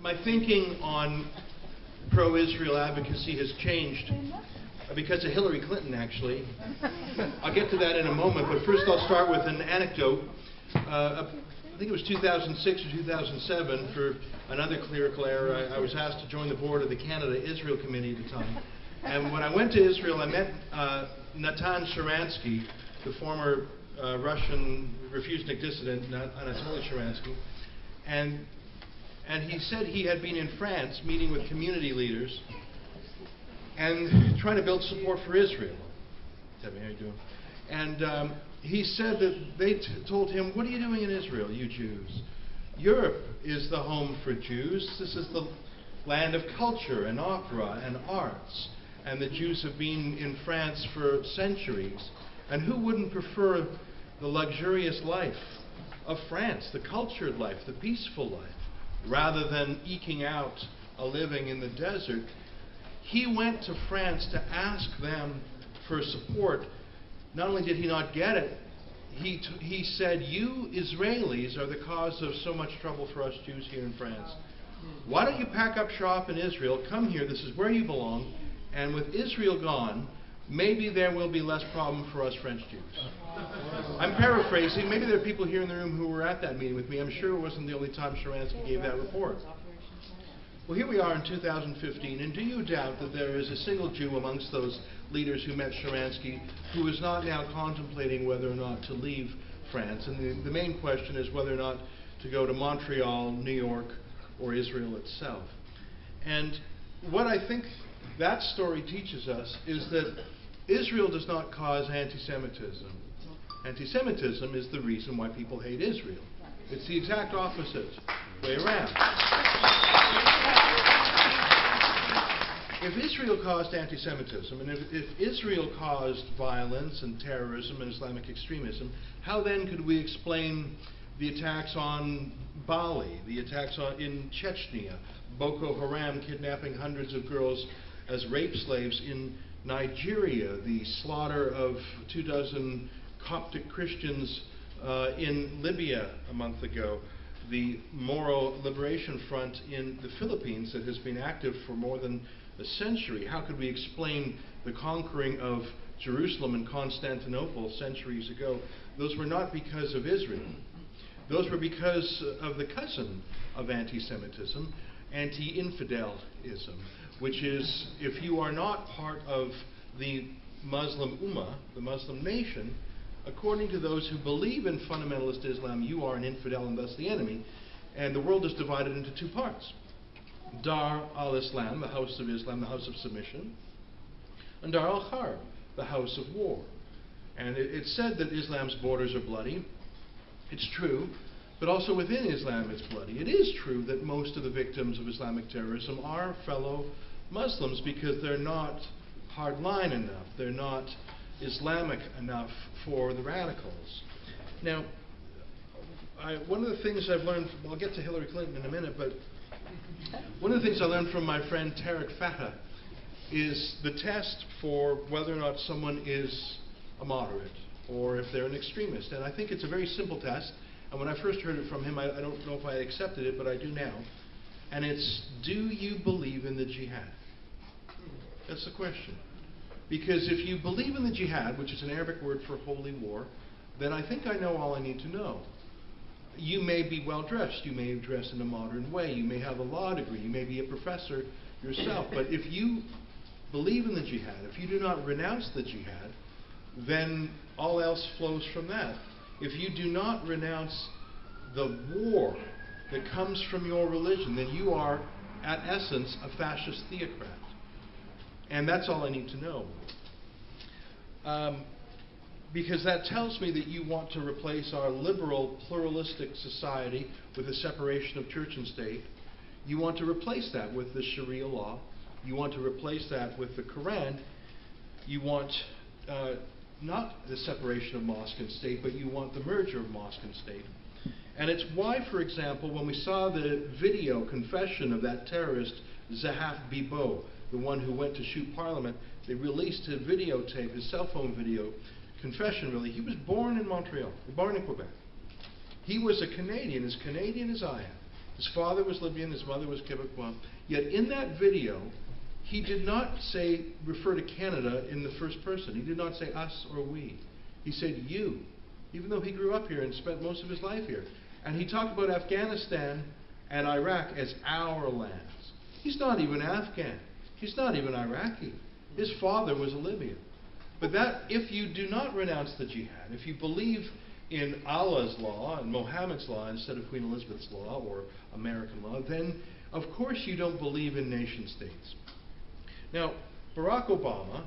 My thinking on pro-Israel advocacy has changed because of Hillary Clinton, actually. I'll get to that in a moment, but first I'll start with an anecdote. I think it was 2006 or 2007, for another clerical error, I was asked to join the board of the Canada-Israel Committee at the time. And when I went to Israel, I met Natan Sharansky, the former Russian refusnik dissident, Anatoly Sharansky. And he said he had been in France meeting with community leaders and trying to build support for Israel. Tell me, how you doing? And he said that they told him, "What are you doing in Israel, you Jews? Europe is the home for Jews. This is the land of culture and opera and arts. And the Jews have been in France for centuries. And who wouldn't prefer the luxurious life of France, the cultured life, the peaceful life, rather than eking out a living in the desert?" He went to France to ask them for support. Not only did he not get it, he said, "You Israelis are the cause of so much trouble for us Jews here in France. Why don't you pack up shop in Israel, come here, this is where you belong, and with Israel gone, maybe there will be less problem for us French Jews." I'm paraphrasing. Maybe there are people here in the room who were at that meeting with me. I'm sure it wasn't the only time Sharansky gave that report. Well, here we are in 2015, and do you doubt that there is a single Jew amongst those leaders who met Sharansky who is not now contemplating whether or not to leave France? And the main question is whether or not to go to Montreal, New York, or Israel itself. And what I think that story teaches us is that Israel does not cause anti-Semitism. Anti-Semitism is the reason why people hate Israel. It's the exact opposite way around. If Israel caused anti-Semitism, and if Israel caused violence and terrorism and Islamic extremism, how then could we explain the attacks on Bali, the attacks in Chechnya, Boko Haram kidnapping hundreds of girls as rape slaves in Nigeria, the slaughter of 24 Coptic Christians in Libya a month ago, the Moro Liberation Front in the Philippines that has been active for more than a century? How could we explain the conquering of Jerusalem and Constantinople centuries ago? Those were not because of Israel. Those were because of the cousin of anti-Semitism, anti-infidelism, which is, if you are not part of the Muslim Ummah, the Muslim nation, according to those who believe in fundamentalist Islam, you are an infidel and thus the enemy. And the world is divided into two parts. Dar al-Islam, the house of Islam, the house of submission, and Dar al-Harb, the house of war. And it's said that Islam's borders are bloody. It's true, but also within Islam it's bloody. It is true that most of the victims of Islamic terrorism are fellow Muslims because they're not hardline enough, they're not Islamic enough for the radicals. Now, one of the things I've learned, I'll get to Hillary Clinton in a minute, but one of the things I learned from my friend Tarek Fatah is the test for whether or not someone is a moderate or if they're an extremist. And I think it's a very simple test. And when I first heard it from him, I don't know if I accepted it, but I do now. And it's, do you believe in the jihad? That's the question. Because if you believe in the jihad, which is an Arabic word for holy war, then I think I know all I need to know. You may be well dressed, you may dress in a modern way, you may have a law degree, you may be a professor yourself, but if you believe in the jihad, if you do not renounce the jihad, then all else flows from that. If you do not renounce the war that comes from your religion, then you are, at essence, a fascist theocrat. And that's all I need to know. Because that tells me that you want to replace our liberal, pluralistic society with a separation of church and state. You want to replace that with the Sharia law. You want to replace that with the Quran. You want not the separation of mosque and state, but you want the merger of mosque and state. And it's why, for example, when we saw the video confession of that terrorist, Zahaf Bibo, the one who went to shoot Parliament, they released a videotape, his cell phone video, confession really. He was born in Montreal, born in Quebec. He was a Canadian, as Canadian as I am. His father was Libyan, his mother was Quebecois. Yet in that video, he did not refer to Canada in the first person. He did not say us or we. He said you, even though he grew up here and spent most of his life here. And he talked about Afghanistan and Iraq as our lands. He's not even Afghan. He's not even Iraqi. His father was a Libyan. But that, if you do not renounce the jihad, if you believe in Allah's law and Muhammad's law instead of Queen Elizabeth's law or American law, then of course you don't believe in nation states. Now, Barack Obama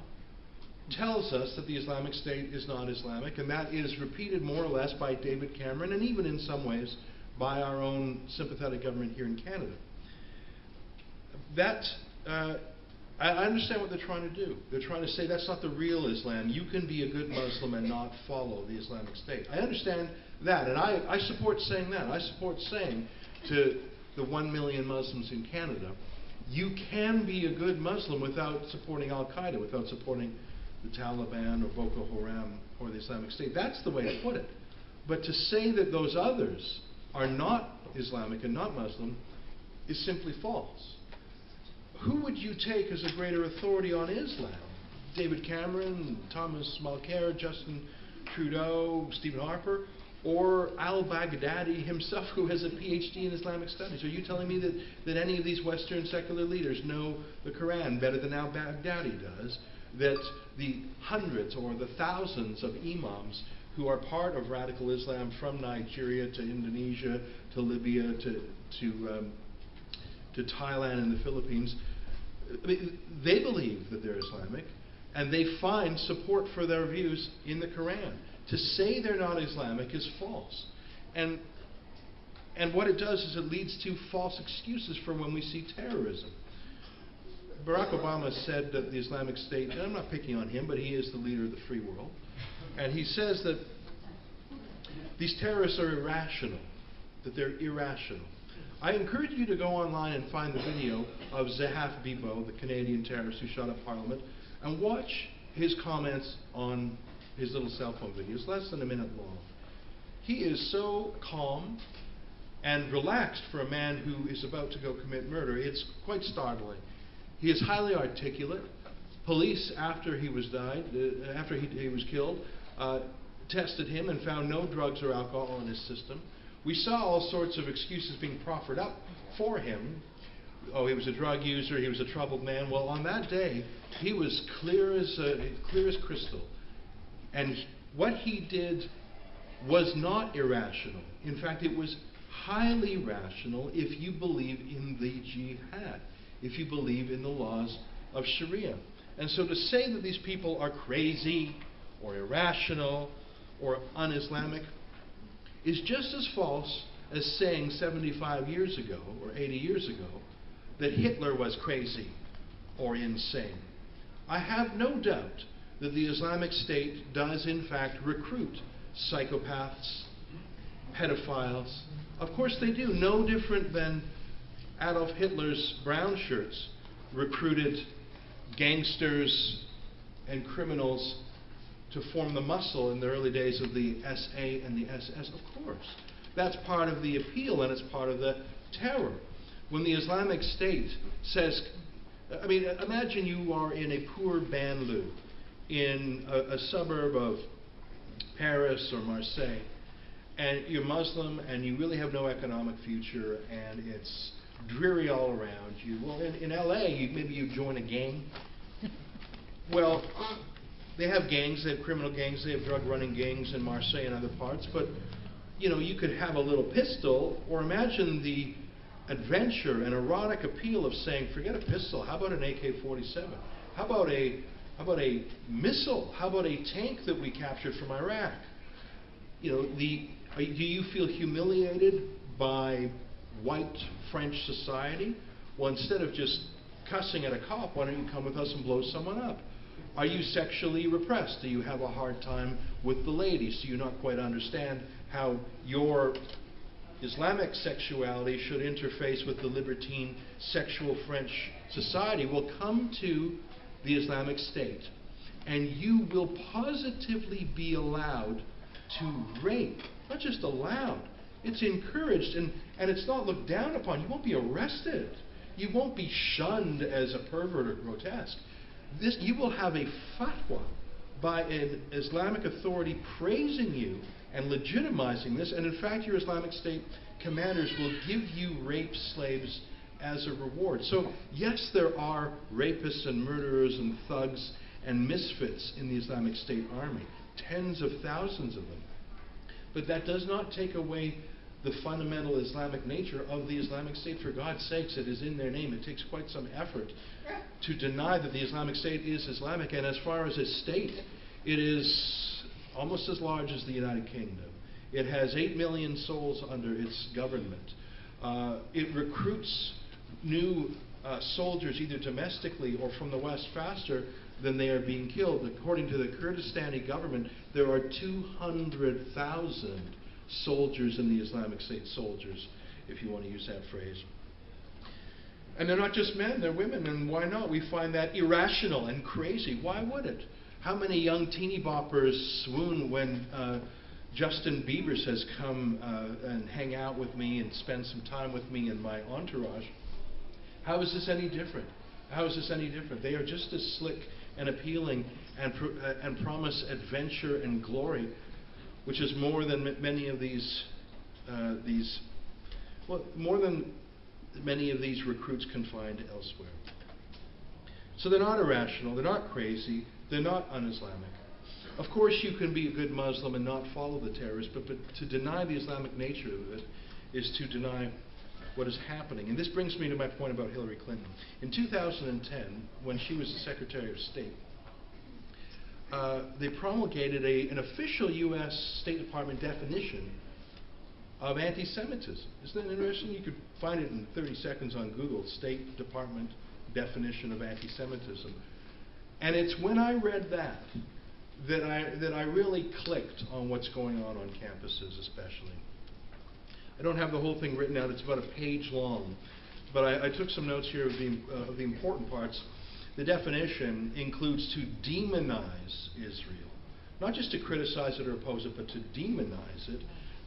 tells us that the Islamic State is not Islamic, and that is repeated more or less by David Cameron, and even in some ways by our own sympathetic government here in Canada. I understand what they're trying to do. They're trying to say that's not the real Islam. You can be a good Muslim and not follow the Islamic State. I understand that, and I support saying that. I support saying to the 1 million Muslims in Canada, you can be a good Muslim without supporting Al-Qaeda, without supporting the Taliban or Boko Haram or the Islamic State. That's the way to put it. But to say that those others are not Islamic and not Muslim is simply false. Who would you take as a greater authority on Islam? David Cameron, Thomas Mulcair, Justin Trudeau, Stephen Harper, or al-Baghdadi himself, who has a PhD in Islamic studies? Are you telling me that any of these Western secular leaders know the Quran better than al-Baghdadi does? That the hundreds or the thousands of imams who are part of radical Islam from Nigeria to Indonesia to Libya to Thailand and the Philippines, they believe that they're Islamic, and they find support for their views in the Quran. To say they're not Islamic is false. And what it does is it leads to false excuses for when we see terrorism. Barack Obama said that the Islamic State, and I'm not picking on him, but he is the leader of the free world, and he says that these terrorists are irrational, that they're irrational. I encourage you to go online and find the video of Zahaf Bibo, the Canadian terrorist who shot up Parliament, and watch his comments on his little cell phone video. It's less than a minute long. He is so calm and relaxed for a man who is about to go commit murder. It's quite startling. He is highly articulate. Police, after he was killed, tested him and found no drugs or alcohol in his system. We saw all sorts of excuses being proffered up for him. Oh, he was a drug user, he was a troubled man. Well, on that day, he was clear as crystal. And what he did was not irrational. In fact, it was highly rational if you believe in the jihad, if you believe in the laws of Sharia. And so to say that these people are crazy or irrational or un-Islamic is just as false as saying 75 years ago or 80 years ago that Hitler was crazy or insane. I have no doubt that the Islamic State does in fact recruit psychopaths, pedophiles. Of course they do, no different than Adolf Hitler's brown shirts recruited gangsters and criminals to form the muscle in the early days of the SA and the SS. Of course. That's part of the appeal and it's part of the terror. When the Islamic State says, I mean, imagine you are in a poor banlieue in a suburb of Paris or Marseille, and you're Muslim and you really have no economic future and it's dreary all around you. Well, in LA, maybe you join a gang. Well, they have gangs, they have criminal gangs, they have drug-running gangs in Marseille and other parts, but you know, you could have a little pistol, or imagine the adventure and erotic appeal of saying, forget a pistol, how about an AK-47? How about a missile? How about a tank that we captured from Iraq? You know, do you feel humiliated by white French society? Well, instead of just cussing at a cop, why don't you come with us and blow someone up? Are you sexually repressed? Do you have a hard time with the ladies? Do you not quite understand how your Islamic sexuality should interface with the libertine sexual French society? Well, come to the Islamic State and you will positively be allowed to rape. Not just allowed. It's encouraged, and it's not looked down upon. You won't be arrested. You won't be shunned as a pervert or grotesque. You will have a fatwa by an Islamic authority praising you and legitimizing this, and in fact your Islamic State commanders will give you rape slaves as a reward. So yes, there are rapists and murderers and thugs and misfits in the Islamic State army, tens of thousands of them. But that does not take away the fundamental Islamic nature of the Islamic State. For God's sakes, it is in their name. It takes quite some effort to deny that the Islamic State is Islamic. And as far as a state, it is almost as large as the United Kingdom. It has 8 million souls under its government. It recruits new soldiers either domestically or from the West faster than they are being killed. According to the Kurdistani government, there are 200,000 soldiers in the Islamic State, soldiers, if you want to use that phrase. And they're not just men, they're women, and why not? We find that irrational and crazy. Why would it? How many young teeny boppers swoon when Justin Bieber says, come and hang out with me and spend some time with me and my entourage? How is this any different? How is this any different? They are just as slick and appealing and promise adventure and glory, which is more than many of these recruits can find elsewhere. So they're not irrational, they're not crazy, they're not un-Islamic. Of course you can be a good Muslim and not follow the terrorists, but to deny the Islamic nature of it is to deny what is happening. And this brings me to my point about Hillary Clinton. In 2010, when she was the Secretary of State, they promulgated an official U.S. State Department definition of anti-Semitism. Isn't that interesting? You could find it in 30 seconds on Google, State Department definition of anti-Semitism. And it's when I read that I really clicked on what's going on campuses especially. I don't have the whole thing written out. It's about a page long. But I took some notes here of the important parts. The definition includes to demonize Israel. Not just to criticize it or oppose it, but to demonize it,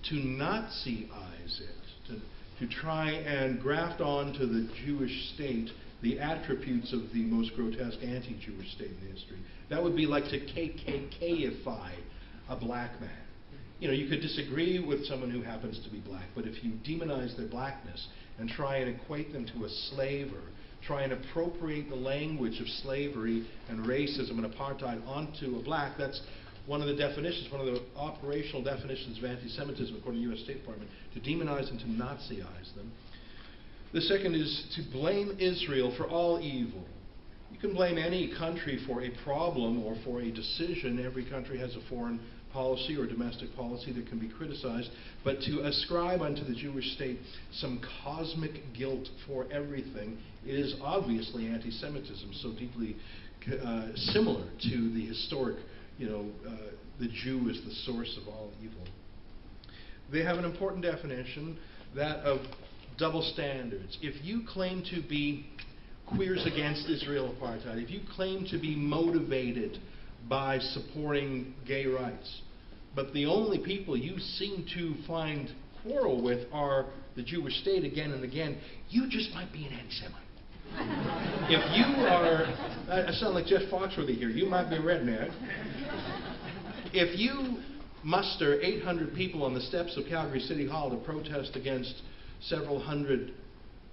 to Nazi-ize it, to try and graft onto the Jewish state the attributes of the most grotesque anti-Jewish state in history. That would be like to KKK-ify a black man. You know, you could disagree with someone who happens to be black, but if you demonize their blackness and try and equate them to a slave or try and appropriate the language of slavery and racism and apartheid onto a black, that's one of the definitions, one of the operational definitions of anti-Semitism according to the U.S. State Department, to demonize and to Nazi-ize them. The second is to blame Israel for all evil. You can blame any country for a problem or for a decision. Every country has a foreign policy or domestic policy that can be criticized. But to ascribe unto the Jewish state some cosmic guilt for everything is obviously anti-Semitism, so deeply similar to the historic, the Jew is the source of all evil. They have an important definition, that of double standards. If you claim to be Queers Against Israel Apartheid, if you claim to be motivated by supporting gay rights, but the only people you seem to find quarrel with are the Jewish state again and again, you just might be an anti-Semite. If you are, I sound like Jeff Foxworthy here, you might be a redneck. If you muster 800 people on the steps of Calgary City Hall to protest against several hundred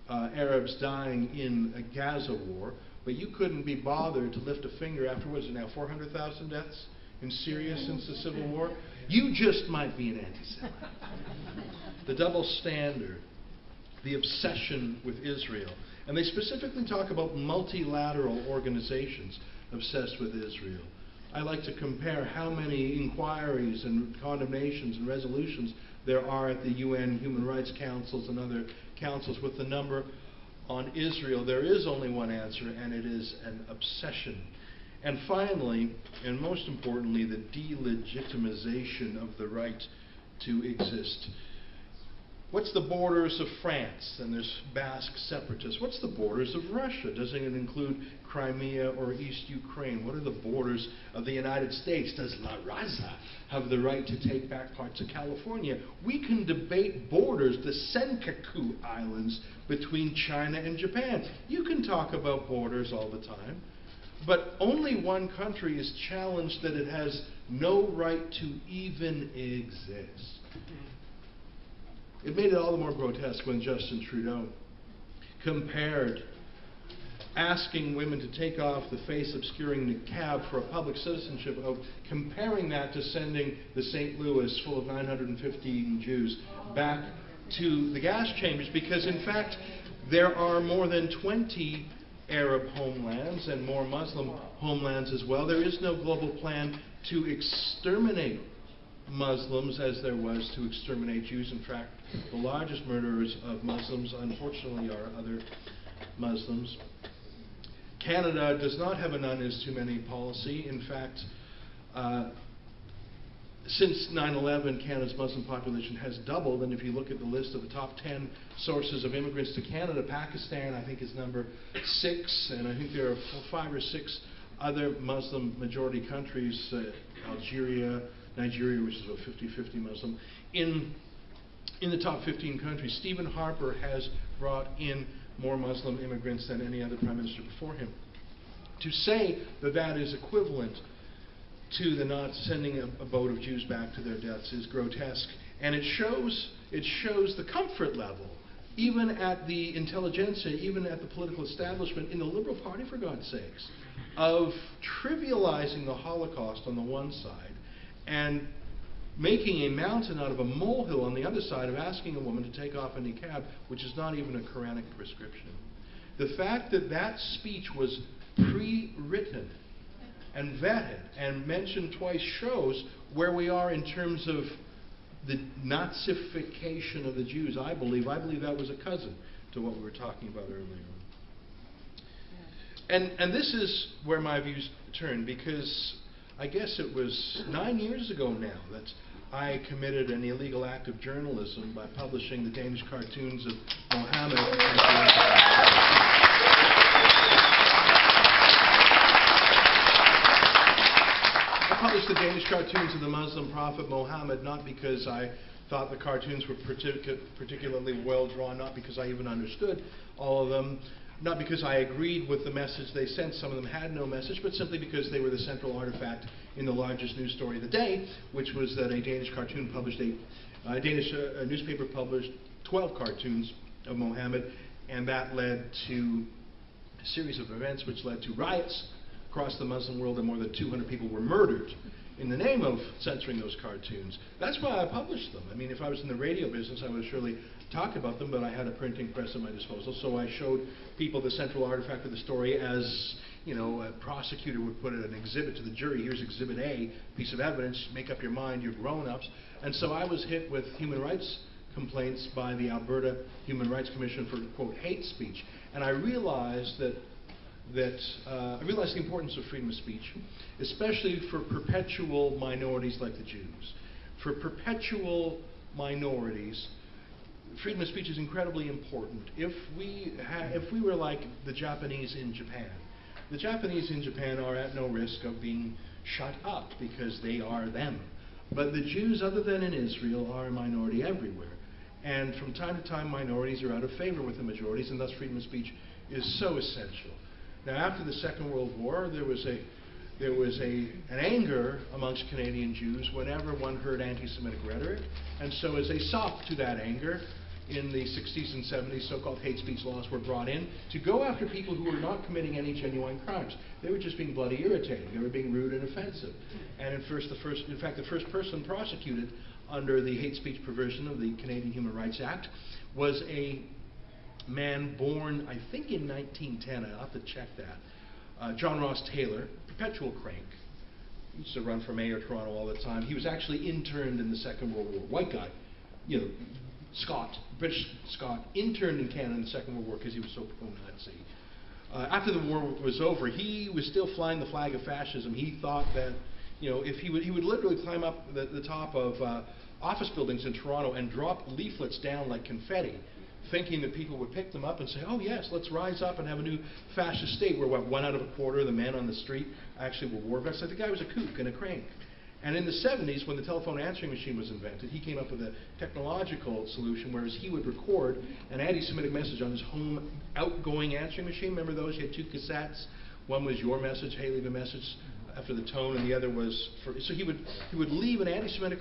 Arabs dying in a Gaza war, but you couldn't be bothered to lift a finger after, what is it now, 400,000 deaths in Syria since the Civil War? You just might be an anti-Semite. The double standard, the obsession with Israel. And they specifically talk about multilateral organizations obsessed with Israel. I like to compare how many inquiries and condemnations and resolutions there are at the UN Human Rights Councils and other councils with the number on Israel. There is only one answer, and it is an obsession. And finally, and most importantly, the delegitimization of the right to exist. What's the borders of France? And there's Basque separatists. What's the borders of Russia? Doesn't it include Crimea or East Ukraine? What are the borders of the United States? Does La Raza have the right to take back parts of California? We can debate borders, the Senkaku Islands between China and Japan. You can talk about borders all the time, but only one country is challenged that it has no right to even exist. It made it all the more grotesque when Justin Trudeau compared asking women to take off the face-obscuring niqab for a public citizenship oath, comparing that to sending the St. Louis full of 915 Jews back to the gas chambers, because in fact there are more than 20 Arab homelands and more Muslim homelands as well. There is no global plan to exterminate Muslims as there was to exterminate Jews. In fact, the largest murderers of Muslims, unfortunately, are other Muslims. Canada does not have a none is too many policy. In fact, since 9/11, Canada's Muslim population has doubled, and if you look at the list of the top 10 sources of immigrants to Canada, Pakistan, I think, is number 6, and I think there are 5 or 6 other Muslim majority countries, Algeria, Nigeria, which is about 50-50 Muslim, in the top 15 countries. Stephen Harper has brought in more Muslim immigrants than any other prime minister before him. To say that that is equivalent to the not sending a boat of Jews back to their deaths is grotesque, and it shows the comfort level, even at the intelligentsia, even at the political establishment, in the Liberal Party, for God's sakes, of trivializing the Holocaust on the one side and making a mountain out of a molehill on the other side of asking a woman to take off a niqab, which is not even a Quranic prescription. The fact that that speech was pre-written and vetted and mentioned twice shows where we are in terms of the Nazification of the Jews, I believe. I believe that was a cousin to what we were talking about earlier. And this is where my views turn, because I guess it was 9 years ago now that I committed an illegal act of journalism by publishing the Danish cartoons of Mohammed. I published the Danish cartoons of the Muslim prophet Mohammed not because I thought the cartoons were particularly well drawn, not because I even understood all of them, not because I agreed with the message they sent. Some of them had no message, but simply because they were the central artifact in the largest news story of the day, which was that a Danish cartoon published a Danish newspaper published 12 cartoons of Mohammed, and that led to a series of events which led to riots across the Muslim world, and more than 200 people were murdered in the name of censoring those cartoons. That's why I published them. I mean, if I was in the radio business, I would surely talk about them, but I had a printing press at my disposal, so I showed people the central artifact of the story as, you know, a prosecutor would put it, an exhibit to the jury. Here's Exhibit A, piece of evidence, make up your mind, you're grown-ups. And so I was hit with human rights complaints by the Alberta Human Rights Commission for, quote, hate speech. And I realized I realized the importance of freedom of speech, especially for perpetual minorities like the Jews. For perpetual minorities, freedom of speech is incredibly important. If we were like the Japanese in Japan, the Japanese in Japan are at no risk of being shut up because they are them. But the Jews, other than in Israel, are a minority everywhere. And from time to time, minorities are out of favor with the majorities, and thus freedom of speech is so essential. Now, after the Second World War, there was an anger amongst Canadian Jews whenever one heard anti-Semitic rhetoric, and so as a sop to that anger, in the 60s and 70s, so-called hate speech laws were brought in to go after people who were not committing any genuine crimes. They were just being bloody irritating. They were being rude and offensive. And in fact, the first person prosecuted under the hate speech provision of the Canadian Human Rights Act was a man born, I think, in 1910. I'll have to check that. John Ross Taylor, perpetual crank. He used to run for mayor of Toronto all the time. He was actually interned in the Second World War. White guy, you know, British Scot, interned in Canada in the Second World War because he was so pro-Nazi. After the war was over, he was still flying the flag of fascism. He thought that, you know, if he would literally climb up the top of office buildings in Toronto and dropped leaflets down like confetti, thinking that people would pick them up and say, oh yes, let's rise up and have a new fascist state where what, 1 out of a quarter of the men on the street actually were war vets. Like the guy was a kook and a crank. And in the 70s, when the telephone answering machine was invented, he came up with a technological solution, whereas he would record an anti-Semitic message on his home outgoing answering machine. Remember those? You had 2 cassettes. One was your message, hey, leave a message after the tone, and the other was for... So he would leave an anti-Semitic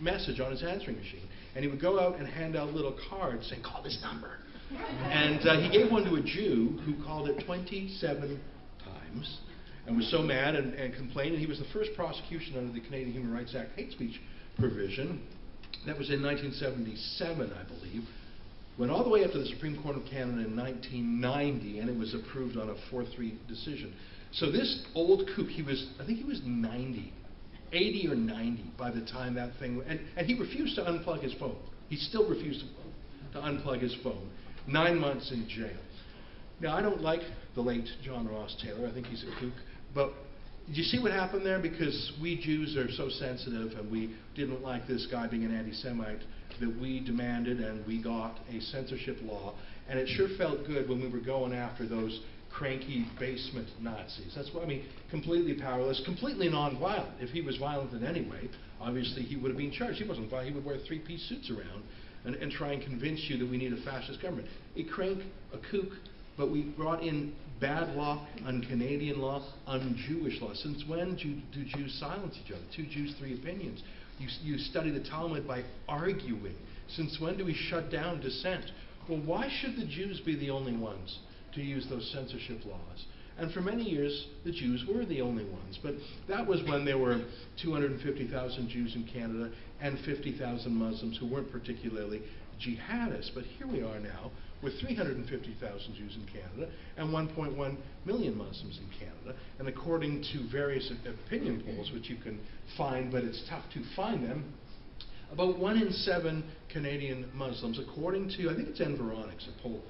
message on his answering machine, and he would go out and hand out little cards saying, call this number. And he gave one to a Jew who called it 27 times. And was so mad and complained, and he was the first prosecution under the Canadian Human Rights Act hate speech provision. That was in 1977, I believe. Went all the way up to the Supreme Court of Canada in 1990, and it was approved on a 4-3 decision. So this old kook, I think he was 90, 80 or 90 by the time that thing, and he refused to unplug his phone. He still refused to unplug his phone. 9 months in jail. Now, I don't like the late John Ross Taylor. I think he's a kook. But did you see what happened there? Because we Jews are so sensitive, and we didn't like this guy being an anti-Semite, that we demanded and we got a censorship law. And it sure felt good when we were going after those cranky basement Nazis. That's what I mean, completely powerless, completely non-violent. If he was violent in any way, obviously he would have been charged. He wasn't violent. He would wear 3-piece suits around and try and convince you that we need a fascist government. A crank, a kook, but we brought in bad law, un-Canadian law, un-Jewish law. Since when do Jews silence each other? 2 Jews, 3 opinions. You study the Talmud by arguing. Since when do we shut down dissent? Well, why should the Jews be the only ones to use those censorship laws? And for many years, the Jews were the only ones. But that was when there were 250,000 Jews in Canada and 50,000 Muslims who weren't particularly jihadists. But here we are now with 350,000 Jews in Canada and 1.1 million Muslims in Canada. And according to various opinion polls, which you can find, but it's tough to find them, about 1 in 7 Canadian Muslims, according to, I think it's Environics, a poll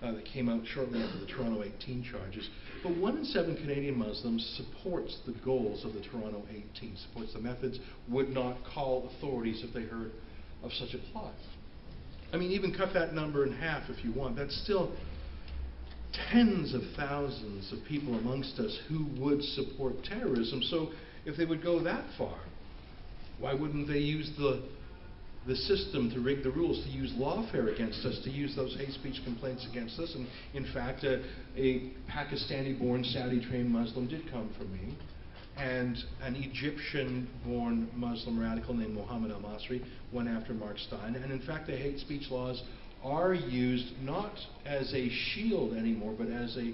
that came out shortly after the Toronto 18 charges, but 1 in 7 Canadian Muslims supports the goals of the Toronto 18, supports the methods, would not call authorities if they heard of such a plot. I mean, even cut that number in half if you want. That's still tens of thousands of people amongst us who would support terrorism. So if they would go that far, why wouldn't they use the system to rig the rules, to use lawfare against us, to use those hate speech complaints against us? And in fact, a Pakistani-born, Saudi-trained Muslim did come from me, and an Egyptian-born Muslim radical named Mohammed al-Masri went after Mark Steyn. And in fact, the hate speech laws are used not as a shield anymore, but as a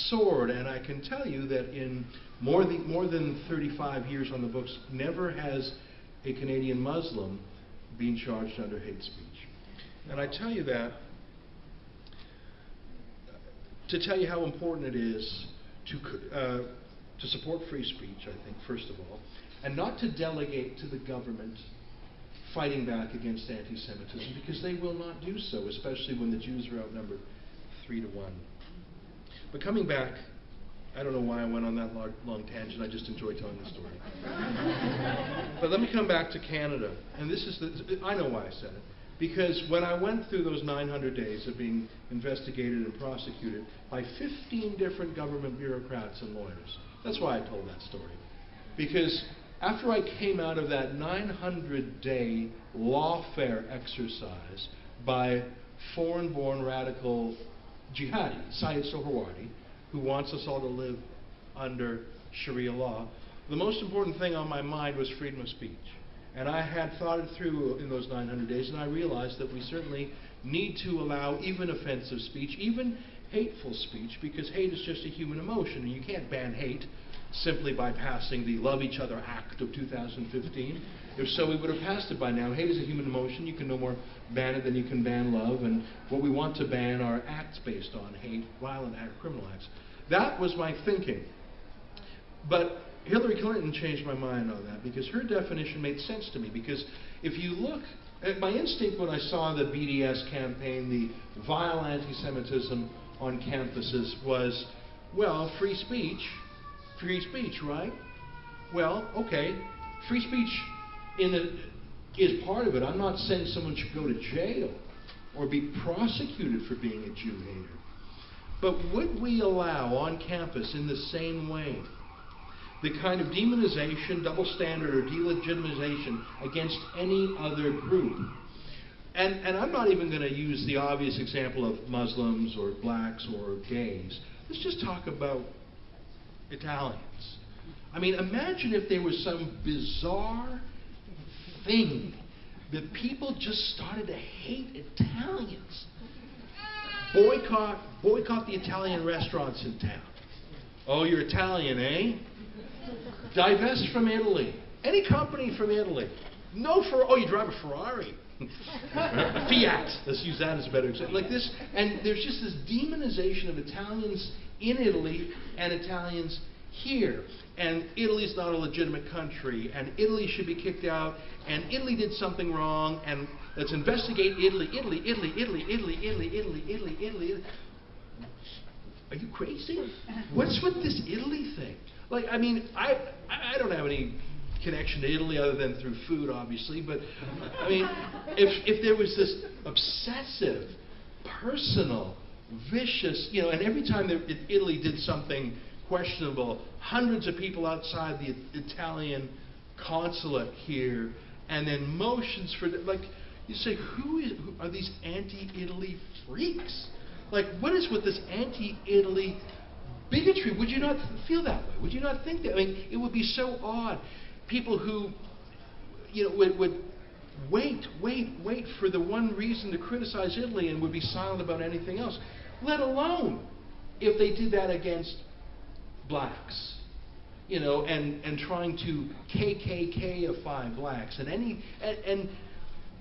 sword. And I can tell you that in more than 35 years on the books, never has a Canadian Muslim been charged under hate speech. And I tell you that to tell you how important it is to support free speech, I think, first of all, and not to delegate to the government fighting back against anti-Semitism, because they will not do so, especially when the Jews are outnumbered 3 to 1. But coming back, I don't know why I went on that long tangent, I just enjoy telling the story. But let me come back to Canada, and this is I know why I said it. Because when I went through those 900 days of being investigated and prosecuted by 15 different government bureaucrats and lawyers, that's why I told that story. Because after I came out of that 900-day lawfare exercise by foreign-born radical jihadi, Syed Sohrawardi, who wants us all to live under Sharia law, the most important thing on my mind was freedom of speech. And I had thought it through in those 900 days, and I realized that we certainly need to allow even offensive speech, even hateful speech, because hate is just a human emotion, and you can't ban hate simply by passing the Love Each Other Act of 2015. If so, we would have passed it by now. Hate is a human emotion. You can no more ban it than you can ban love, and what we want to ban are acts based on hate, violent acts, criminal acts. That was my thinking. But Hillary Clinton changed my mind on that, because her definition made sense to me. Because if you look at my instinct when I saw the BDS campaign, the vile anti-Semitism on campuses was, well, free speech, right? Well, okay, free speech in is part of it. I'm not saying someone should go to jail or be prosecuted for being a Jew hater. But would we allow on campus in the same way the kind of demonization, double standard, or delegitimization against any other group? And I'm not even going to use the obvious example of Muslims or blacks or gays. Let's just talk about Italians. I mean, imagine if there was some bizarre thing that people just started to hate Italians. Boycott the Italian restaurants in town. Oh, you're Italian, eh? Divest from Italy. Any company from Italy. Oh, you drive a Ferrari. A Fiat. Let's use that as a better example. Like this, and there's just this demonization of Italians in Italy and Italians here. And Italy's not a legitimate country, and Italy should be kicked out, and Italy did something wrong, and let's investigate Italy. Are you crazy? What's with this Italy thing? Like, I mean, I don't have any connection to Italy other than through food, obviously, but I mean, if there was this obsessive, personal, vicious, and every time Italy did something questionable, hundreds of people outside the Italian consulate here, and then motions for, like, you say, who are these anti-Italy freaks? Like, what is with this anti-Italy bigotry? Would you not feel that way? Would you not think that? I mean, it would be so odd. People who, would wait for the one reason to criticize Italy and would be silent about anything else, let alone if they did that against blacks, and trying to KKK-ify blacks and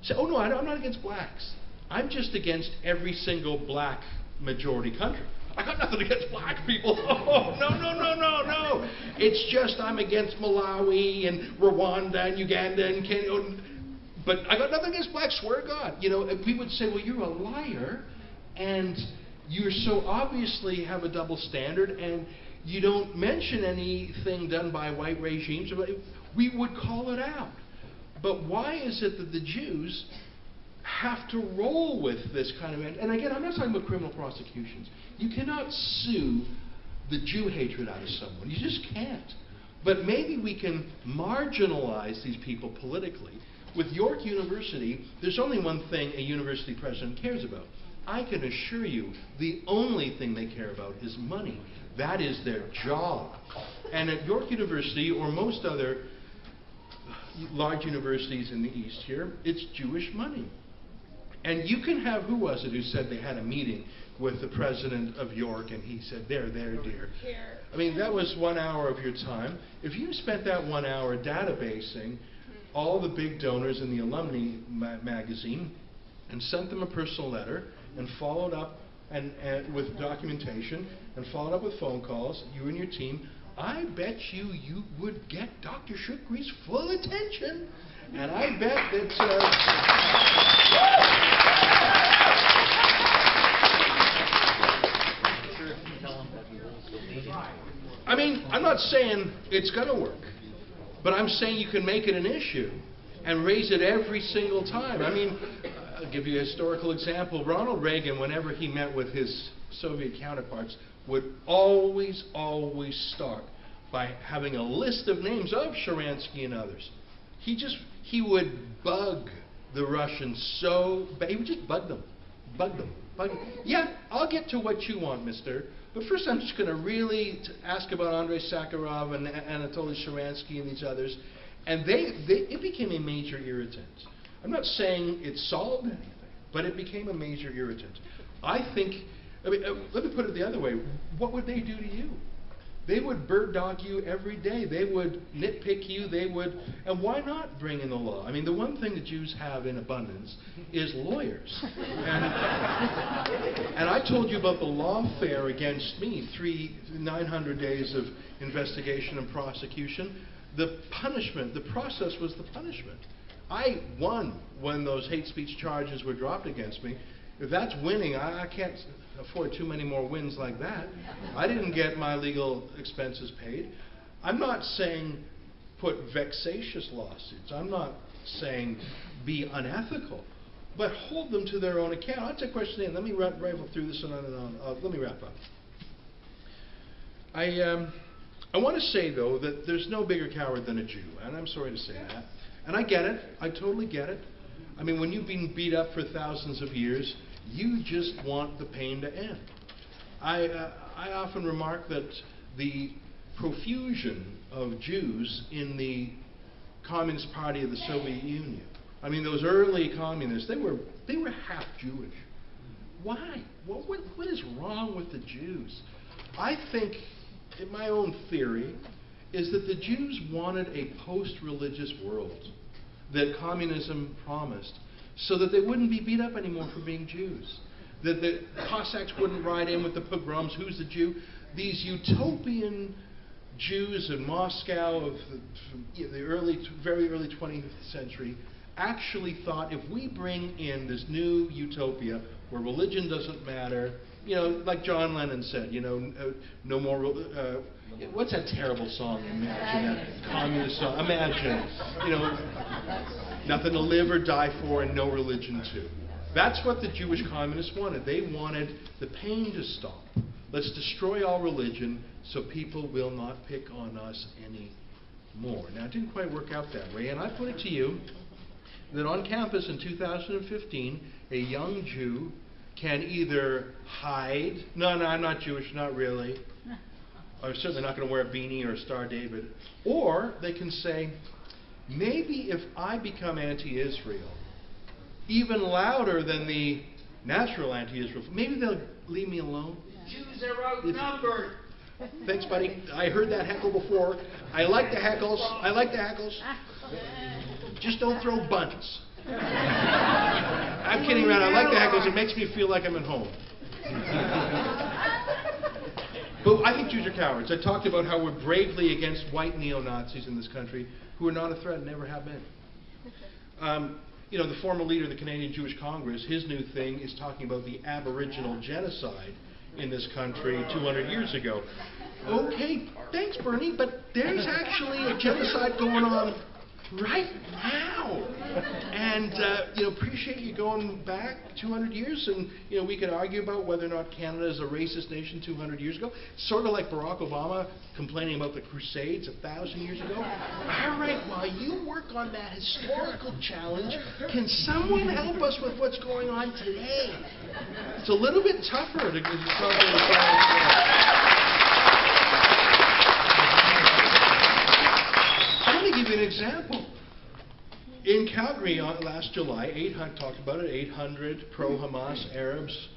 say, oh no, I'm not against blacks. I'm just against every single black majority country. I got nothing against black people. Oh, no. It's just I'm against Malawi and Rwanda and Uganda and Kenya. But I got nothing against blacks, swear to God. We would say, well, you're a liar, and you so obviously have a double standard, and you don't mention anything done by white regimes. We would call it out. But why is it that the Jews have to roll with this kind of... And again, I'm not talking about criminal prosecutions. You cannot sue the Jew hatred out of someone. You just can't. But maybe we can marginalize these people politically. With York University, there's only one thing a university president cares about. I can assure you, the only thing they care about is money. That is their job. And at York University, or most other large universities in the East here, it's Jewish money. And you can have, who was it who said they had a meeting with the president of York, and he said, there, dear. I mean, that was 1 hour of your time. If you spent that 1 hour databasing all the big donors in the alumni magazine and sent them a personal letter and followed up and with documentation and followed up with phone calls, you and your team, I bet you would get Dr. Shukri's full attention. And I bet that... I mean, I'm not saying it's going to work, but I'm saying you can make it an issue and raise it every single time. I mean, I'll give you a historical example. Ronald Reagan, whenever he met with his Soviet counterparts, would always start by having a list of names of Sharansky and others. He would bug the Russians so bad. He would just bug them. Yeah, I'll get to what you want, mister. But first I'm just going to really ask about Andrei Sakharov and Anatoly Sharansky and these others. And it became a major irritant. I'm not saying it solved anything, but it became a major irritant. I mean, let me put it the other way. What would they do to you? They would bird dog you every day. They would nitpick you. And why not bring in the law? I mean, the one thing the Jews have in abundance is lawyers. And I told you about the lawfare against me, 900 days of investigation and prosecution. The punishment, the process was the punishment. I won when those hate speech charges were dropped against me. If that's winning, I can't afford too many more wins like that. I didn't get my legal expenses paid. I'm not saying put vexatious lawsuits. I'm not saying be unethical, but hold them to their own account. That's a question. Let me rifle through this and on. Let me wrap up. I want to say, though, that there's no bigger coward than a Jew, and I'm sorry to say that. And I get it. I totally get it. I mean, when you've been beat up for thousands of years, you just want the pain to end. I often remark that the profusion of Jews in the Communist Party of the Soviet Union, I mean, those early communists, they were half Jewish. Why? What is wrong with the Jews? I think, in my own theory, is that the Jews wanted a post-religious world that communism promised, so that they wouldn't be beat up anymore for being Jews. That the Cossacks wouldn't ride in with the pogroms. Who's the Jew? These utopian Jews in Moscow of the very early 20th century actually thought, if we bring in this new utopia where religion doesn't matter, you know, like John Lennon said, you know, no more. What's that terrible song? Imagine that communist song. Imagine, you know, nothing to live or die for, and no religion too. That's what the Jewish communists wanted. They wanted the pain to stop. Let's destroy all religion so people will not pick on us anymore. Now, it didn't quite work out that way, and I put it to you that on campus in 2015, a young Jew can either hide, no, I'm not Jewish, not really. I'm certainly not going to wear a beanie or a Star David. Or they can say, maybe if I become anti-Israel, even louder than the natural anti-Israel, maybe they'll leave me alone. Jews are outnumbered. Thanks, buddy. I heard that heckle before. I like the heckles. Just don't throw buns. I'm kidding around. I like the heckles. It makes me feel like I'm at home. But I think Jews are cowards. I talked about how we're bravely against white neo-Nazis in this country who are not a threat and never have been. You know, the former leader of the Canadian Jewish Congress, his new thing is talking about the Aboriginal genocide in this country 200 years ago. Okay, thanks, Bernie, but there's actually a genocide going on right now. And, you know, appreciate you going back 200 years. And, you know, we could argue about whether or not Canada is a racist nation 200 years ago. Sort of like Barack Obama complaining about the Crusades 1,000 years ago. All right, while you work on that historical challenge, can someone help us with what's going on today? It's a little bit tougher to solve the problem. Let me give you an example. In Calgary last July, 800 pro-Hamas Arabs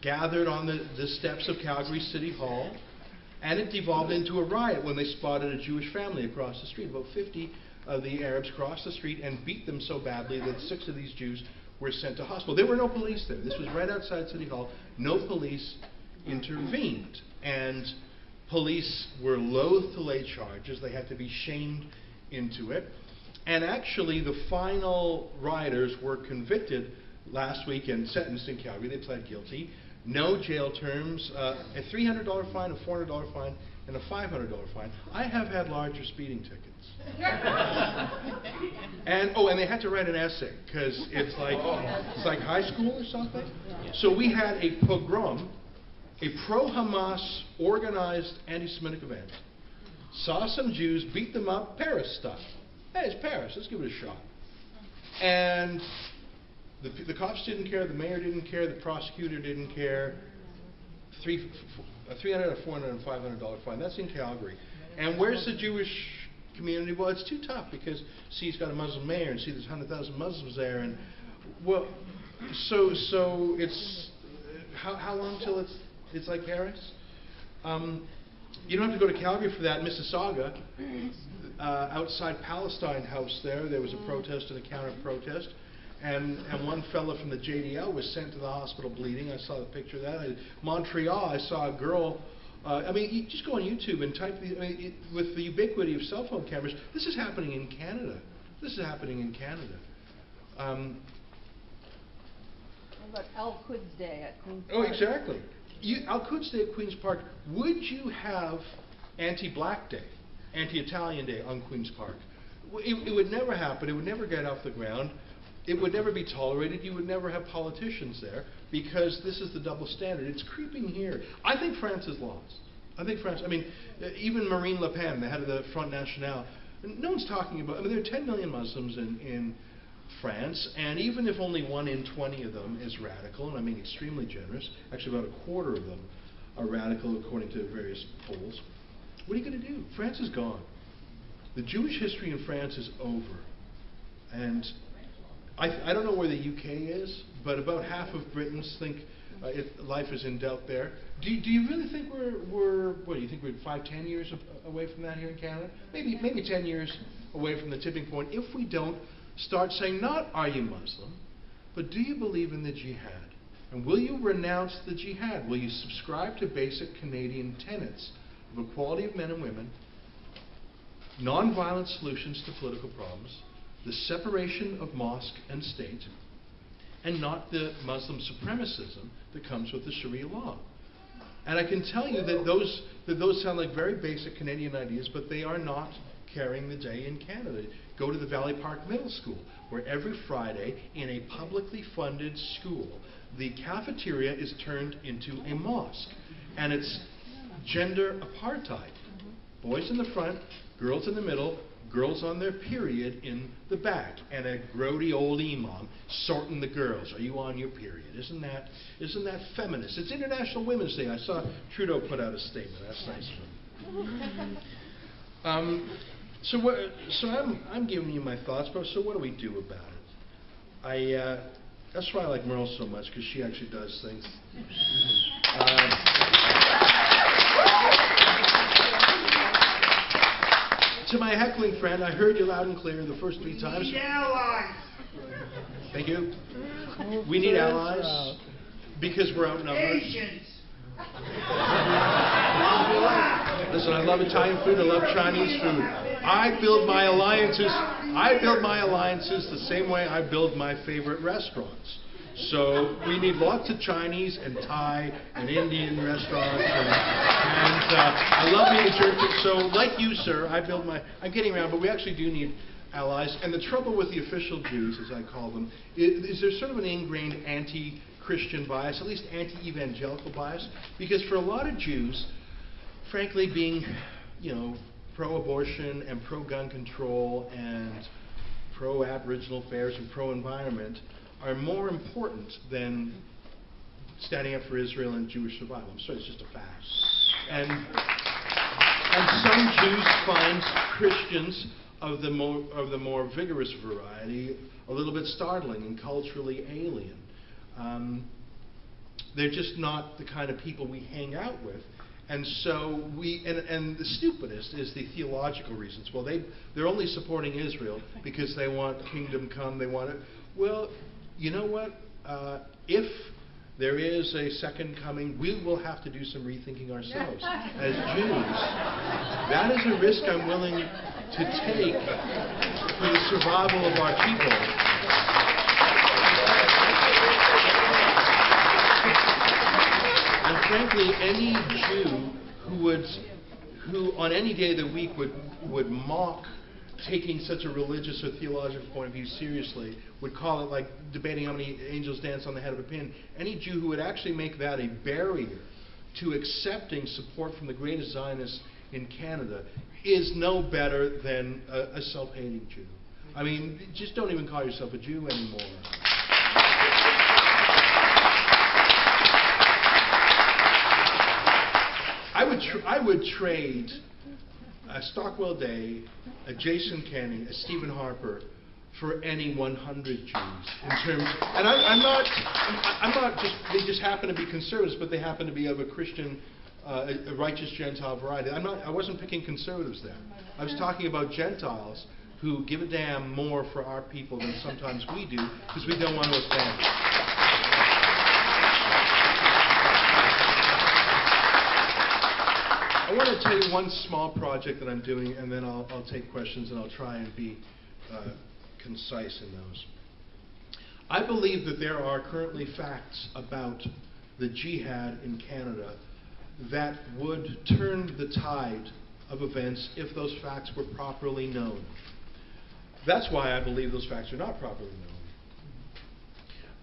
gathered on the steps of Calgary City Hall, and it devolved into a riot when they spotted a Jewish family across the street. About 50 of the Arabs crossed the street and beat them so badly that 6 of these Jews were sent to hospital. There were no police there. This was right outside City Hall. No police intervened. And police were loath to lay charges. They had to be shamed into it. And actually, the final rioters were convicted last week and sentenced in Calgary. They pled guilty. No jail terms, a $300 fine, a $400 fine, and a $500 fine. I have had larger speeding tickets. And they had to write an essay because it's like high school or something. So we had a pogrom, a pro-Hamas organized anti-Semitic event. Saw some Jews, beat them up, Paris stuff. Hey, it's Paris. Let's give it a shot. And the cops didn't care, the mayor didn't care, the prosecutor didn't care. A $300, a $400, and $500 fine. That's in Calgary. And where's the Jewish community? Well, it's too tough because, see, he's got a Muslim mayor, and see, there's 100,000 Muslims there, and well, so it's how long till it's like Paris? You don't have to go to Calgary for that. Mississauga, outside Palestine House there was a protest and a counter-protest. And one fellow from the JDL was sent to the hospital bleeding. I saw the picture of that. Montreal, I saw a girl. You just go on YouTube and type with the ubiquity of cell phone cameras. This is happening in Canada. Look, Al-Quds Day at Queen's Park. Oh, exactly. Al-Quds Day at Queen's Park. Would you have anti-Black Day, anti-Italian Day on Queen's Park? It would never happen. It would never get off the ground. It would never be tolerated. You would never have politicians there because this is the double standard. It's creeping here. I think France is lost. I think France, I mean, even Marine Le Pen, the head of the Front National, no one's talking about, I mean, there are 10 million Muslims in France, and even if only 1 in 20 of them is radical, and I mean extremely generous, actually about a quarter of them are radical according to various polls, what are you going to do? France is gone. The Jewish history in France is over. And I don't know where the UK is, but about half of Britons think life is in doubt there. Do you really think we're what do you think we're 5-10 years away from that here in Canada? Maybe 10 years away from the tipping point if we don't start saying not are you Muslim, but do you believe in the jihad? And will you renounce the jihad? Will you subscribe to basic Canadian tenets of equality of men and women, non-violent solutions to political problems, the separation of mosque and state, and not the Muslim supremacism that comes with the Sharia law? And I can tell you that those sound like very basic Canadian ideas, but they are not carrying the day in Canada. Go to the Valley Park Middle School, where every Friday in a publicly funded school, the cafeteria is turned into a mosque. And it's gender apartheid. Boys in the front, girls in the middle, girls on their period in the back, and a grody old imam sorting the girls. Are you on your period? Isn't that feminist? It's International Women's Day. I saw Trudeau put out a statement. That's nice of him. So I'm giving you my thoughts, but so what do we do about it? That's why I like Merle so much, because she actually does things. To my heckling friend, I heard you loud and clear the first 3 times. We need allies. Thank you. We need allies because we're outnumbered. Asians. Listen, I love Italian food. I love Chinese food. I build my alliances. The same way I build my favorite restaurants. So we need lots of Chinese and Thai and Indian restaurants, and I love being church. So like you, sir, I'm getting around, but we actually do need allies. And the trouble with the official Jews, as I call them, is there's sort of an ingrained anti-Christian bias, at least anti-evangelical bias, because for a lot of Jews, frankly, being, pro-abortion and pro-gun control and pro-Aboriginal affairs and pro-environment are more important than standing up for Israel and Jewish survival. I'm sorry, it's just a fact. And some Jews find Christians of the more vigorous variety a little bit startling and culturally alien. They're just not the kind of people we hang out with. And so and the stupidest is the theological reasons. Well, they're only supporting Israel because they want kingdom come. They want it. Well, you know what? If there is a second coming, we will have to do some rethinking ourselves as Jews. That is a risk I'm willing to take for the survival of our people. And frankly, any Jew who on any day of the week would mock taking such a religious or theological point of view seriously, would call it like debating how many angels dance on the head of a pin. Any Jew who would actually make that a barrier to accepting support from the greatest Zionists in Canada is no better than a self-hating Jew. I mean, just don't even call yourself a Jew anymore. I would trade a Stockwell Day, a Jason Kenney, a Stephen Harper for any 100 Jews in terms. And I'm not just. They just happen to be conservatives, but they happen to be of a Christian, a righteous Gentile variety. I wasn't picking conservatives there. I was talking about Gentiles who give a damn more for our people than sometimes we do because we don't want to offend. I want to tell you one small project that I'm doing, and then I'll take questions, and I'll try and be concise in those. I believe that there are currently facts about the jihad in Canada that would turn the tide of events if those facts were properly known. That's why I believe those facts are not properly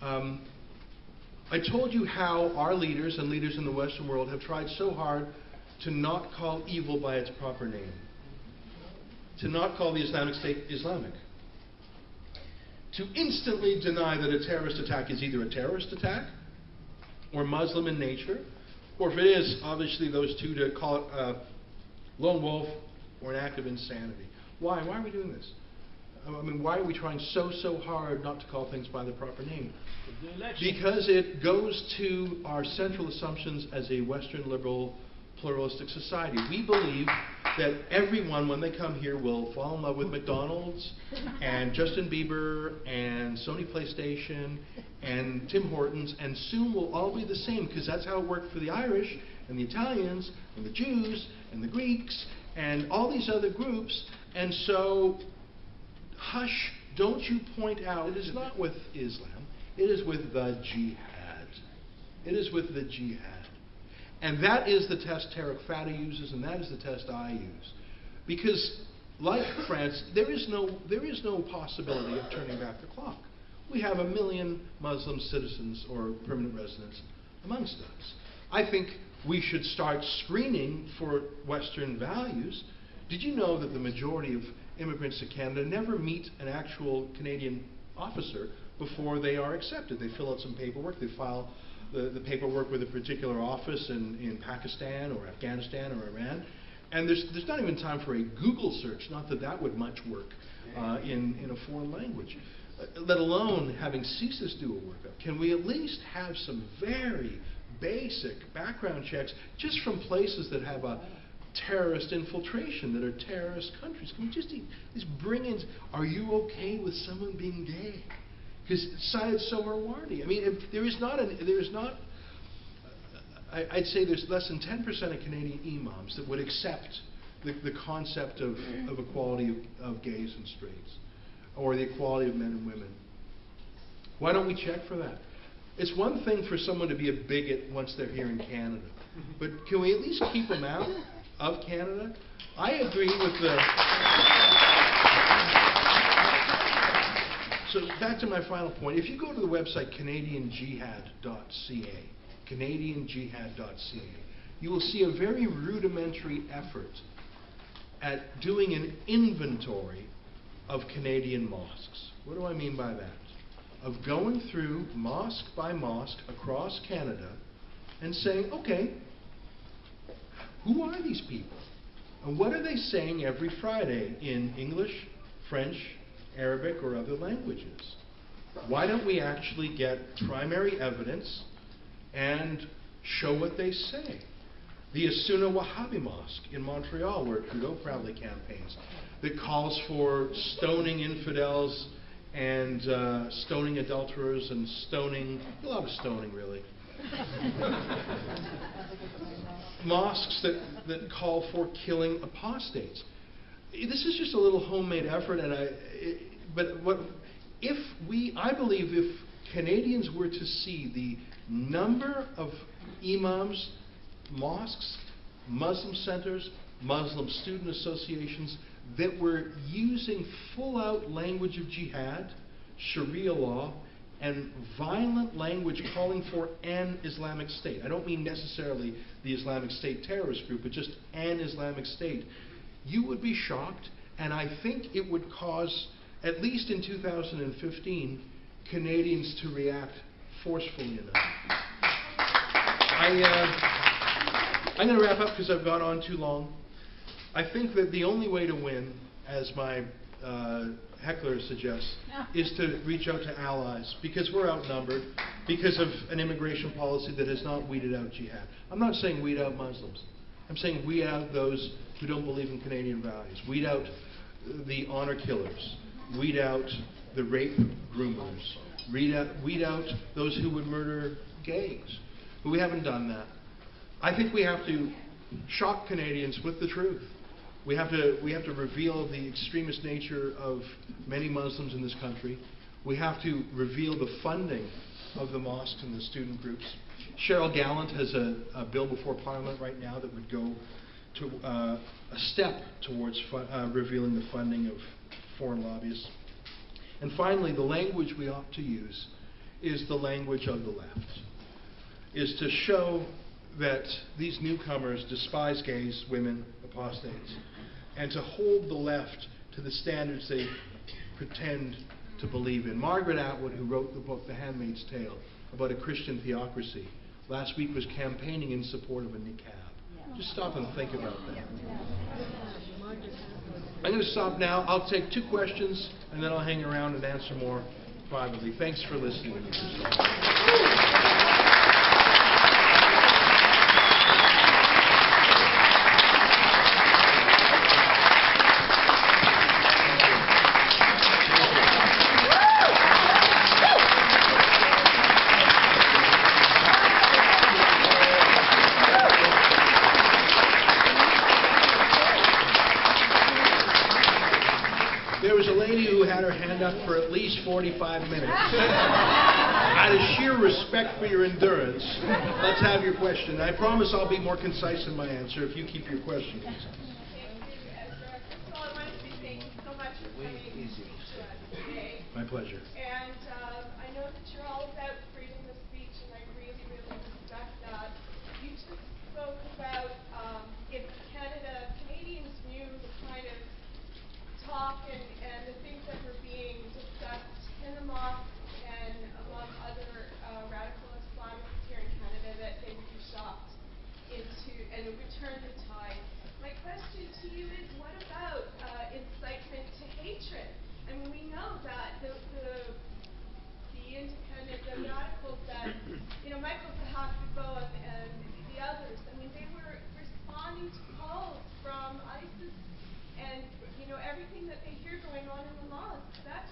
known. I told you how our leaders and leaders in the Western world have tried so hard to not call evil by its proper name, to not call the Islamic State Islamic, to instantly deny that a terrorist attack is either a terrorist attack or Muslim in nature, or if it is, obviously those two, to call it a lone wolf or an act of insanity. Why? Why are we doing this? I mean, why are we trying so hard not to call things by the proper name? Because it goes to our central assumptions as a Western liberal pluralistic society. We believe that everyone, when they come here, will fall in love with McDonald's and Justin Bieber and Sony PlayStation and Tim Hortons, and soon we'll all be the same, because that's how it worked for the Irish and the Italians and the Jews and the Greeks and all these other groups. And so, hush, don't you point out, it is not with Islam, it is with the jihad. It is with the jihad. And that is the test Tarek Fata uses, and that is the test I use. Because, like France, there is no possibility of turning back the clock. We have 1 million Muslim citizens or permanent residents amongst us. I think we should start screening for Western values. Did you know that the majority of immigrants to Canada never meet an actual Canadian officer before they are accepted? They fill out some paperwork, they file the paperwork with a particular office in Pakistan or Afghanistan or Iran, and there's not even time for a Google search, not that that would much work in a foreign language, let alone having CSIS do a workup. Can we at least have some very basic background checks just from places that have a terrorist infiltration, that are terrorist countries? Can we just bring in, are you okay with someone being gay? Because Syed Sohrawardi, I mean, I'd say there's less than 10% of Canadian imams that would accept the concept of equality of gays and straights, or the equality of men and women. Why don't we check for that? It's one thing for someone to be a bigot once they're here in Canada, but can we at least keep them out of Canada? I agree with the... So back to my final point. If you go to the website canadianjihad.ca, canadianjihad.ca, you will see a very rudimentary effort at doing an inventory of Canadian mosques. What do I mean by that? Of going through mosque by mosque across Canada and saying, okay, who are these people? And what are they saying every Friday in English, French, Arabic, or other languages? Why don't we actually get primary evidence and show what they say? The Asuna Wahhabi Mosque in Montreal, where Trudeau proudly campaigns, that calls for stoning infidels and stoning adulterers and stoning, a lot of stoning really. Mosques that call for killing apostates. This is just a little homemade effort, and I believe if Canadians were to see the number of imams, mosques, Muslim centers, Muslim student associations that were using full-out language of jihad, Sharia law, and violent language calling for an Islamic State. I don't mean necessarily the Islamic State terrorist group, but just an Islamic State. You would be shocked, and I think it would cause, at least in 2015, Canadians to react forcefully enough. I'm going to wrap up because I've gone on too long. I think that the only way to win, as my heckler suggests, is to reach out to allies, because we're outnumbered, because of an immigration policy that has not weeded out jihad. I'm not saying weed out Muslims. I'm saying weed out those who don't believe in Canadian values. Weed out the honor killers. Weed out the rape groomers. Weed out those who would murder gays. But we haven't done that. I think we have to shock Canadians with the truth. We have to reveal the extremist nature of many Muslims in this country. We have to reveal the funding of the mosques and the student groups. Cheryl Gallant has a bill before Parliament right now that would go to a step towards revealing the funding foreign lobbyists. And finally, the language we ought to use is the language of the left, is to show that these newcomers despise gays, women, apostates, and to hold the left to the standards they pretend to believe in. Margaret Atwood, who wrote the book The Handmaid's Tale about a Christian theocracy, last week was campaigning in support of a niqab. Just stop and think about that. I'm going to stop now. I'll take 2 questions, and then I'll hang around and answer more privately. Thanks for listening. There was a lady who had her hand up for at least 45 minutes. Out of sheer respect for your endurance, let's have your question. I promise I'll be more concise in my answer if you keep your question concise. Thank you, Ezra. First of all, I wanted to say thank you so much for coming to speak to us today. My pleasure. And I know that you're all about freedom of speech, and I really, really respect that. You just spoke about if Canadians knew the kind of talk and the things that were being discussed in the mosque and among other radical Islamists here in Canada, that they would be shocked into and it would turn the tide. My question to you is, what about incitement to hatred? I mean, we know that the independent, the radicals that, Michael Zahaftibo and the others, I mean, they were responding to calls from ISIS and, everything that they hear going on in the mosque. That's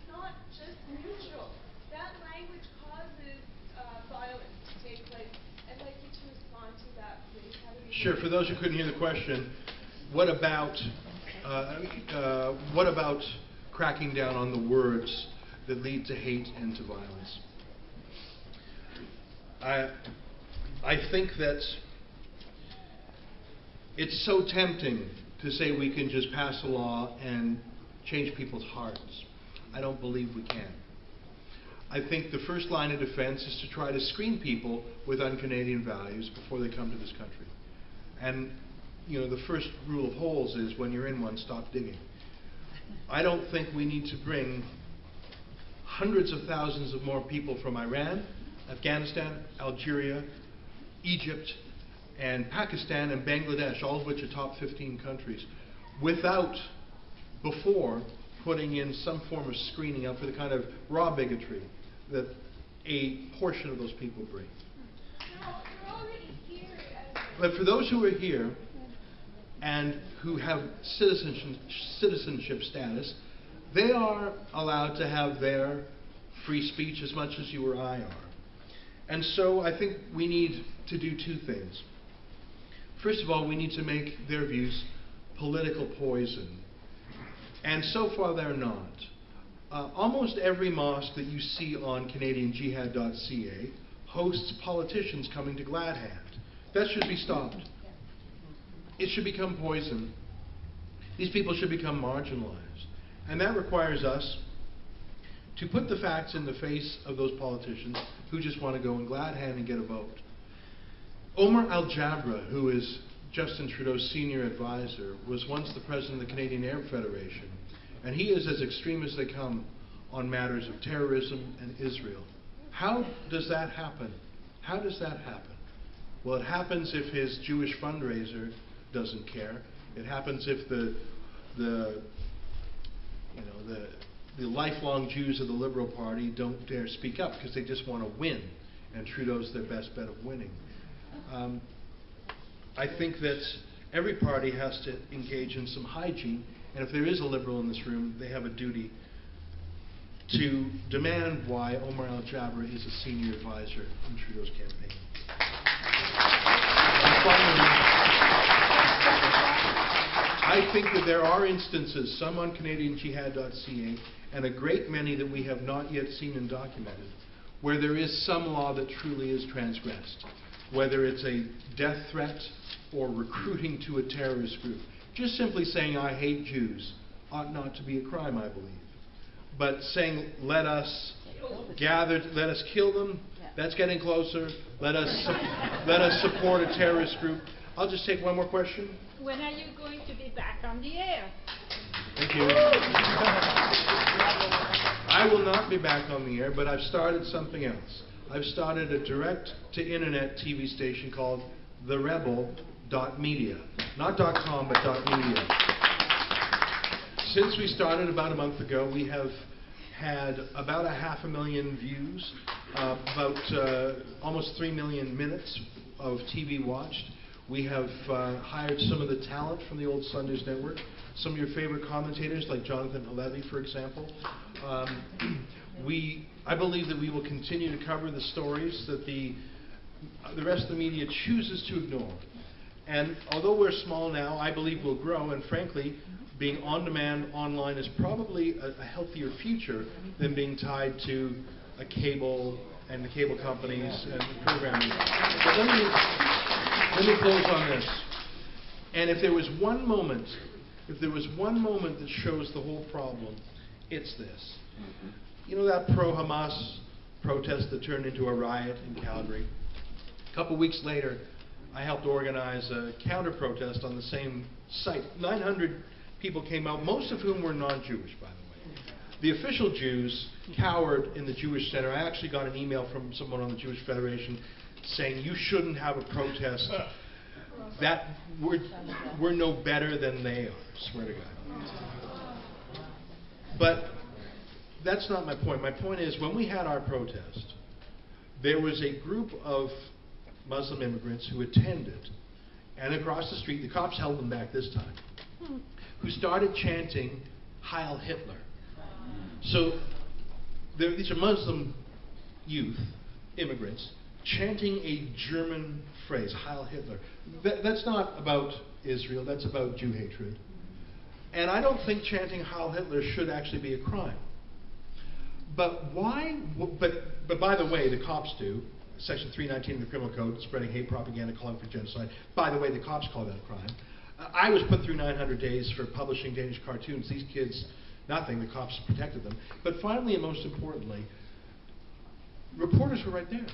not just neutral. That language causes violence to take place. I'd like you to respond to that, please. Sure. For those who couldn't hear the question, what about cracking down on the words that lead to hate and to violence? I think that it's so tempting to say we can just pass a law and change people's hearts. I don't believe we can. I think the first line of defense is to try to screen people with un-Canadian values before they come to this country. And, the first rule of holes is when you're in one, stop digging. I don't think we need to bring hundreds of thousands of more people from Iran, Afghanistan, Algeria, Egypt, and Pakistan and Bangladesh, all of which are top 15 countries, without before putting in some form of screening up for the kind of raw bigotry that a portion of those people bring. They're already here. But for those who are here and who have citizenship status, they are allowed to have their free speech as much as you or I are. And so I think we need to do 2 things. First of all, we need to make their views political poison. And so far they're not. Almost every mosque that you see on CanadianJihad.ca hosts politicians coming to glad hand. That should be stopped. It should become poison. These people should become marginalized. And that requires us to put the facts in the face of those politicians who just want to go in glad hand and get a vote. Omar Al-Jabra, who is Justin Trudeau's senior advisor, was once the president of the Canadian Arab Federation, and he is as extreme as they come on matters of terrorism and Israel. How does that happen? How does that happen? Well, it happens if his Jewish fundraiser doesn't care. It happens if the lifelong Jews of the Liberal Party don't dare speak up because they just want to win, and Trudeau's their best bet of winning. I think that every party has to engage in some hygiene, and if there is a Liberal in this room, they have a duty to demand why Omar Al-Jabra is a senior advisor in Trudeau's campaign. And finally, I think that there are instances, some on CanadianJihad.ca, and a great many that we have not yet seen and documented, where there is some law that truly is transgressed, whether it's a death threat or recruiting to a terrorist group. Just simply saying, I hate Jews, ought not to be a crime, I believe. But saying, let us gather, let us kill them, that's getting closer. Let us support a terrorist group. I'll just take one more question. When are you going to be back on the air? Thank you. I will not be back on the air, but I've started something else. I've started a direct-to-internet TV station called TheRebel.media. Not .com, but .media. Since we started about a month ago, we have had about 500,000 views, about almost 3 million minutes of TV watched. We have hired some of the talent from the old Sun News Network, some of your favorite commentators like Jonathan Levy, for example. I believe that we will continue to cover the stories that the rest of the media chooses to ignore. And although we're small now, I believe we'll grow, and frankly, being on-demand online is probably a healthier future than being tied to a cable and the cable companies and the programming. But let me close on this. And if there was one moment that shows the whole problem, it's this. You know that pro-Hamas protest that turned into a riot in Calgary? A couple weeks later, I helped organize a counter-protest on the same site. 900 people came out, most of whom were non-Jewish, by the way. The official Jews cowered in the Jewish Center. I actually got an email from someone on the Jewish Federation saying, you shouldn't have a protest. That we're no better than they are, swear to God. But that's not my point. My point is, when we had our protest, there was a group of Muslim immigrants who attended, and across the street, the cops held them back this time, who started chanting Heil Hitler. So these are Muslim youth, immigrants, chanting a German phrase, Heil Hitler. That's not about Israel, that's about Jew hatred. And I don't think chanting Heil Hitler should actually be a crime. But why, but by the way, the cops do. Section 319 of the Criminal Code, spreading hate propaganda, calling for genocide. By the way, the cops call that a crime. I was put through 900 days for publishing Danish cartoons. These kids, nothing, the cops protected them. But finally, and most importantly, reporters were right there.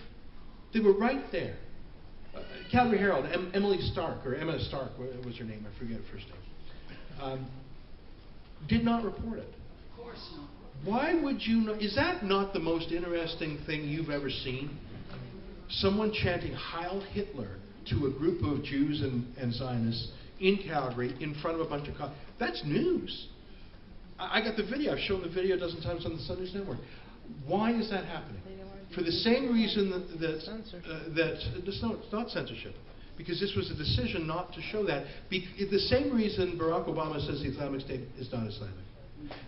They were right there. Calgary Herald, Emma Stark was her name, I forget her first name, did not report it. Of course not. Why would you not? Is that not the most interesting thing you've ever seen? Someone chanting Heil Hitler to a group of Jews and Zionists in Calgary in front of a bunch of cops. That's news. I got the video. I've shown the video a dozen times on the Sun News Network. Why is that happening? For the same reason it's not censorship. Because this was a decision not to show that. The same reason Barack Obama says the Islamic State is not Islamic.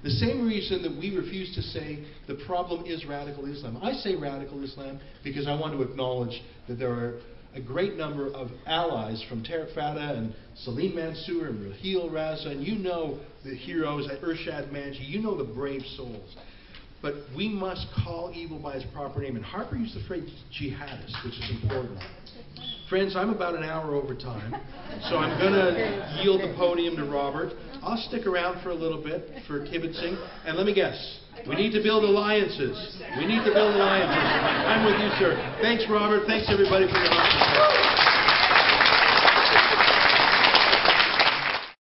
The same reason that we refuse to say the problem is radical Islam. I say radical Islam because I want to acknowledge that there are a great number of allies from Tariq Fatah and Salim Mansour and Raheel Raza, and you know the heroes at Irshad Manji, you know the brave souls. But we must call evil by its proper name. And Harper used the phrase jihadist, which is important. Friends, I'm about an hour over time, so I'm going to yield the podium to Robert. I'll stick around for a little bit for kibitzing. And let me guess, we need to build alliances. We need to build alliances. I'm with you, sir. Thanks, Robert. Thanks, everybody, for your hospitality.